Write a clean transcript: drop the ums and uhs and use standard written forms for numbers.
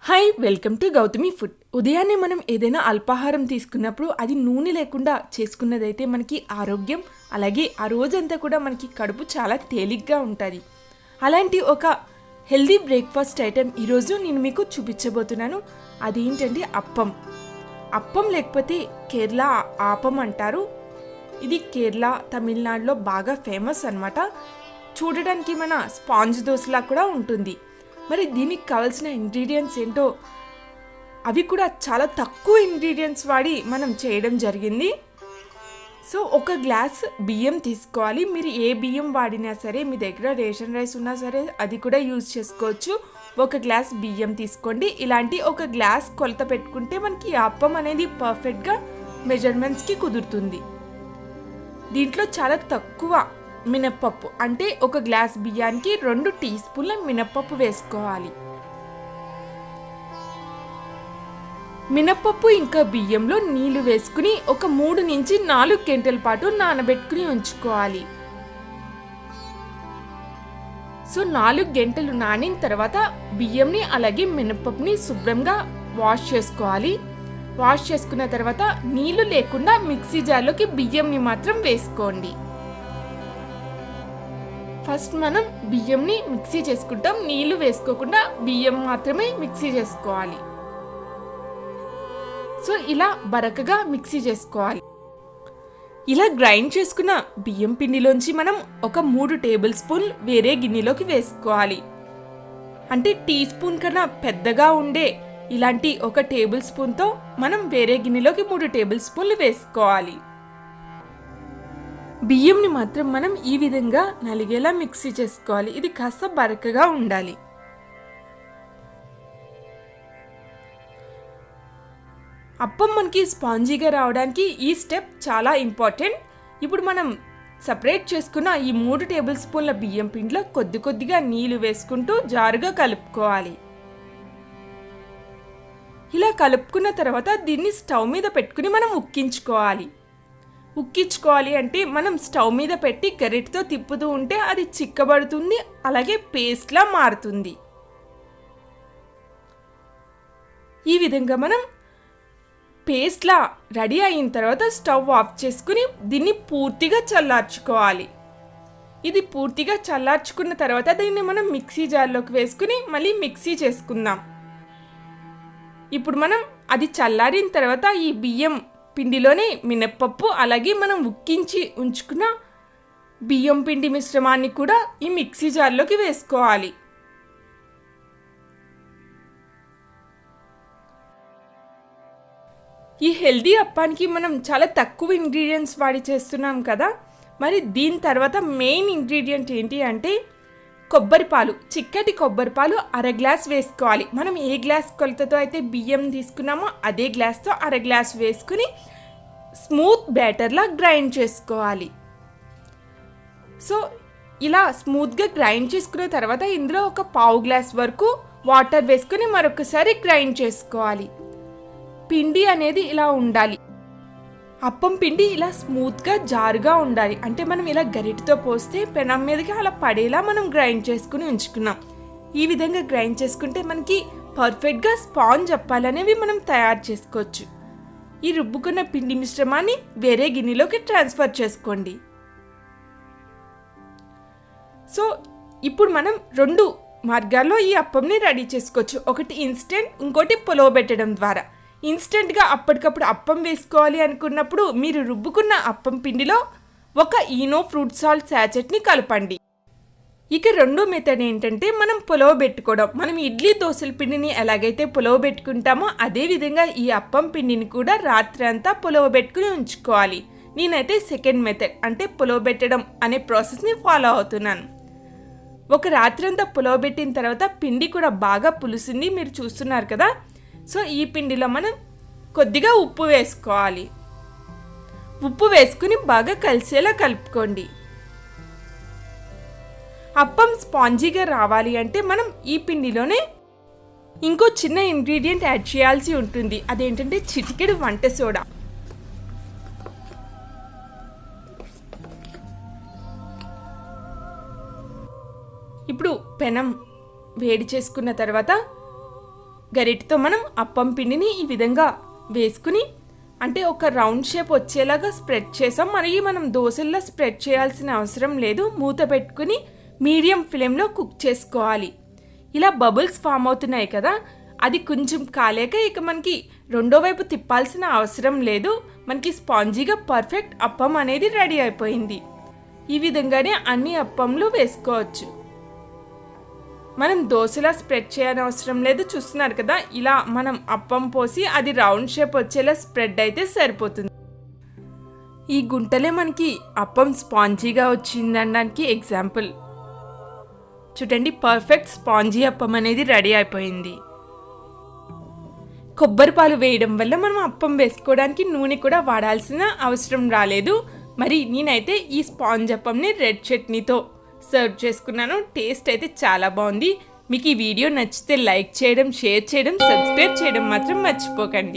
Hi, welcome to Gautami food. ఉదయాన్నే మనం ఏదైనా అల్పాహారం తీసుకున్నప్పుడు అది నూనె లేకుండా చేసుకున్నదైతే మనకి ఆరోగ్యం, అలాగే ఆ రోజంతా కూడా మనకి కడుపు చాలా తేలిగ్గా ఉంటుంది. అలాంటి ఒక హెల్దీ బ్రేక్ఫాస్ట్ ఐటెం ఈరోజు నేను మీకు చూపించబోతున్నాను. అదేంటంటే అప్పం. అప్పం లేకపోతే కేరళ ఆపం అంటారు. ఇది కేరళ, తమిళనాడులో బాగా ఫేమస్ అన్నమాట. చూడడానికి మన స్పాంజ్ దోశలా కూడా ఉంటుంది. మరి దీనికి కావాల్సిన ఇంగ్రీడియంట్స్ ఏంటో అవి కూడా చాలా తక్కువ ఇంగ్రీడియంట్స్ వాడి మనం చేయడం జరిగింది. సో ఒక గ్లాస్ బియ్యం తీసుకోవాలి. మీరు ఏ బియ్యం వాడినా సరే, మీ దగ్గర రేషన్ రైస్ ఉన్నా సరే అది కూడా యూజ్ చేసుకోవచ్చు. ఒక గ్లాస్ బియ్యం తీసుకోండి. ఇలాంటి ఒక గ్లాస్ కొలత పెట్టుకుంటే మనకి అప్పం అనేది పర్ఫెక్ట్గా మెజర్మెంట్స్కి కుదురుతుంది. దీంట్లో చాలా తక్కువ మినప్పప్పు, అంటే ఒక గ్లాస్ బియ్యానికి 2 టీ స్పూన్ల మినప్పప్పు వేసుకోవాలి. మినప్పప్పు ఇంకా బియ్యంలో నీళ్లు వేసుకుని ఒక 3 నుంచి 4 గంటల పాటు నానబెట్టుకుని ఉంచుకోవాలి. సో 4 గంటలు నానిన తర్వాత బియ్యంని అలాగే మినప్పప్పుని శుభ్రంగా వాష్ చేసుకోవాలి. వాష్ చేసుకున్న తర్వాత నీళ్లు లేకుండా మిక్సీ జార్లోకి బియ్యంని మాత్రం వేసుకోండి. ఫస్ట్ మనం బియ్యంని మిక్సీ చేసుకుంటాం. నీళ్లు వేసుకోకుండా బియ్యం మాత్రమే మిక్సీ చేసుకోవాలి. సో ఇలా బరకగా మిక్సీ చేసుకోవాలి. ఇలా గ్రైండ్ చేసుకున్న బియ్యం పిండిలోంచి మనం ఒక 3 టేబుల్ స్పూన్లు వేరే గిన్నెలోకి వేసుకోవాలి. అంటే టీ స్పూన్ కన్నా పెద్దగా ఉండే ఇలాంటి ఒక టేబుల్ స్పూన్తో మనం వేరే గిన్నెలోకి 3 టేబుల్ స్పూన్లు వేసుకోవాలి. బియ్యంని మాత్రం మనం ఈ విధంగా నలిగేలా మిక్సీ చేసుకోవాలి. ఇది కాస్త బరకగా ఉండాలి. అప్పం మనకి స్పాంజీగా రావడానికి ఈ స్టెప్ చాలా ఇంపార్టెంట్. ఇప్పుడు మనం సపరేట్ చేసుకున్న ఈ 3 టేబుల్ స్పూన్ల బియ్యం పిండిలో కొద్ది కొద్దిగా నీళ్లు వేసుకుంటూ జారుగా కలుపుకోవాలి. ఇలా కలుపుకున్న తర్వాత దీన్ని స్టవ్ మీద పెట్టుకుని మనం ఉక్కించుకోవాలి అంటే మనం స్టవ్ మీద పెట్టి గరిటెతో తిప్పుతూ ఉంటే అది చిక్కబడుతుంది, అలాగే పేస్ట్లా మారుతుంది. ఈ విధంగా మనం పేస్ట్లా రెడీ అయిన తర్వాత స్టవ్ ఆఫ్ చేసుకుని దీన్ని పూర్తిగా చల్లార్చుకోవాలి. ఇది పూర్తిగా చల్లార్చుకున్న తర్వాత దీన్ని మనం మిక్సీ జార్లోకి వేసుకుని మళ్ళీ మిక్సీ చేసుకుందాం. ఇప్పుడు మనం అది చల్లారిన తర్వాత ఈ బియ్యం పిండిలోనే మినప్పప్పు అలాగే మనం ఉక్కించి ఉంచుకున్న బియ్యం పిండి మిశ్రమాన్ని కూడా ఈ మిక్సీ జార్లోకి వేసుకోవాలి. ఈ హెల్దీ అప్పానికి మనం చాలా తక్కువ ఇంగ్రీడియంట్స్ వాడి చేస్తున్నాం కదా. మరి దీని తర్వాత మెయిన్ ఇంగ్రీడియంట్ ఏంటి అంటే కొబ్బరిపాలు. చిక్కటి కొబ్బరిపాలు 1/2 గ్లాస్ వేసుకోవాలి. మనం ఏ గ్లాస్ కొలతతో అయితే బియ్యం తీసుకున్నామో అదే గ్లాస్తో 1/2 గ్లాస్ వేసుకుని స్మూత్ బ్యాటర్లా గ్రైండ్ చేసుకోవాలి. సో ఇలా స్మూత్గా గ్రైండ్ చేసుకున్న తర్వాత ఇందులో ఒక 1/2 గ్లాస్ వరకు వాటర్ వేసుకుని మరొకసారి గ్రైండ్ చేసుకోవాలి. పిండి అనేది ఇలా ఉండాలి. అప్పం పిండి ఇలా స్మూత్గా జారుగా ఉండాలి. అంటే మనం ఇలా గరిటెతో పోస్తే పెనం మీదకి అలా పడేలా మనం గ్రైండ్ చేసుకుని ఉంచుకున్నాం. ఈ విధంగా గ్రైండ్ చేసుకుంటే మనకి పర్ఫెక్ట్గా స్పాంజ్ అప్పాలనేవి మనం తయారు చేసుకోవచ్చు. ఈ రుబ్బుకున్న పిండి మిశ్రమాన్ని వేరే గిన్నెలోకి ట్రాన్స్ఫర్ చేసుకోండి. సో ఇప్పుడు మనం 2 మార్గాల్లో ఈ అప్పంని రెడీ చేసుకోవచ్చు. ఒకటి ఇన్స్టెంట్, ఇంకోటి పులవబెట్టడం ద్వారా. ఇన్స్టెంట్గా అప్పటికప్పుడు అప్పం వేసుకోవాలి అనుకున్నప్పుడు మీరు రుబ్బుకున్న అప్పం పిండిలో ఒక ఈనో ఫ్రూట్ సాల్ట్ సాచెట్ని కలపండి. ఇక రెండో మెథడ్ ఏంటంటే మనం పులవబెట్టుకోవడం. మనం ఇడ్లీ దోశల పిండిని ఎలాగైతే పులవబెట్టుకుంటామో అదేవిధంగా ఈ అప్పం పిండిని కూడా రాత్రి అంతా పులవబెట్టుకుని ఉంచుకోవాలి. నేనైతే సెకండ్ మెథడ్ అంటే పులవబెట్టడం అనే ప్రాసెస్ని ఫాలో అవుతున్నాను. ఒక రాత్రి అంతా పులవబెట్టిన తర్వాత పిండి కూడా బాగా పులిసింది, మీరు చూస్తున్నారు కదా. సో ఈ పిండిలో మనం కొద్దిగా ఉప్పు వేసుకోవాలి. ఉప్పు వేసుకుని బాగా కలిసేలా కలుపుకోండి. అప్పం స్పాంజీగా రావాలి అంటే మనం ఈ పిండిలోనే ఇంకో చిన్న ఇంగ్రీడియంట్ యాడ్ చేయాల్సి ఉంటుంది. అదేంటంటే చిటికెడు వంట సోడా. ఇప్పుడు పెనం వేడి చేసుకున్న తర్వాత గరిటతో మనం అప్పం పిండిని ఈ విధంగా వేసుకుని అంటే ఒక రౌండ్ షేప్ వచ్చేలాగా స్ప్రెడ్ చేసాం. మరి మనం దోశల్లో స్ప్రెడ్ చేయాల్సిన అవసరం లేదు. మూత పెట్టుకుని మీడియం ఫ్లేమ్లో కుక్ చేసుకోవాలి. ఇలా బబుల్స్ ఫామ్ అవుతున్నాయి కదా, అది కొంచెం కాలేక ఇక మనకి రెండో వైపు తిప్పాల్సిన అవసరం లేదు. మనకి స్పాంజీగా పర్ఫెక్ట్ అప్పం అనేది రెడీ అయిపోయింది. ఈ విధంగానే అన్ని అప్పంలు వేసుకోవచ్చు. మనం దోశలా స్ప్రెడ్ చేయని అవసరం లేదు. చూస్తున్నారు కదా, ఇలా మనం అప్పం పోసి అది రౌండ్ షేప్ వచ్చేలా స్ప్రెడ్ అయితే సరిపోతుంది. ఈ గుంటలే మనకి అప్పం స్పాంజీగా వచ్చిందనడానికి ఎగ్జాంపుల్. చూడండి, పర్ఫెక్ట్ స్పాంజీ అప్పం అనేది రెడీ అయిపోయింది. కొబ్బరి పాలు వేయడం వల్ల మనం అప్పం వేసుకోవడానికి నూనె కూడా వాడాల్సిన అవసరం రాలేదు. మరి నేనైతే ఈ స్పాంజ్ అప్పంని రెడ్ చట్నీతో సర్వ్ చేసుకున్నాను. టేస్ట్ అయితే చాలా బాగుంది. మీకు ఈ వీడియో నచ్చితే లైక్ చేయడం, షేర్ చేయడం, సబ్స్క్రైబ్ చేయడం మాత్రం మర్చిపోకండి.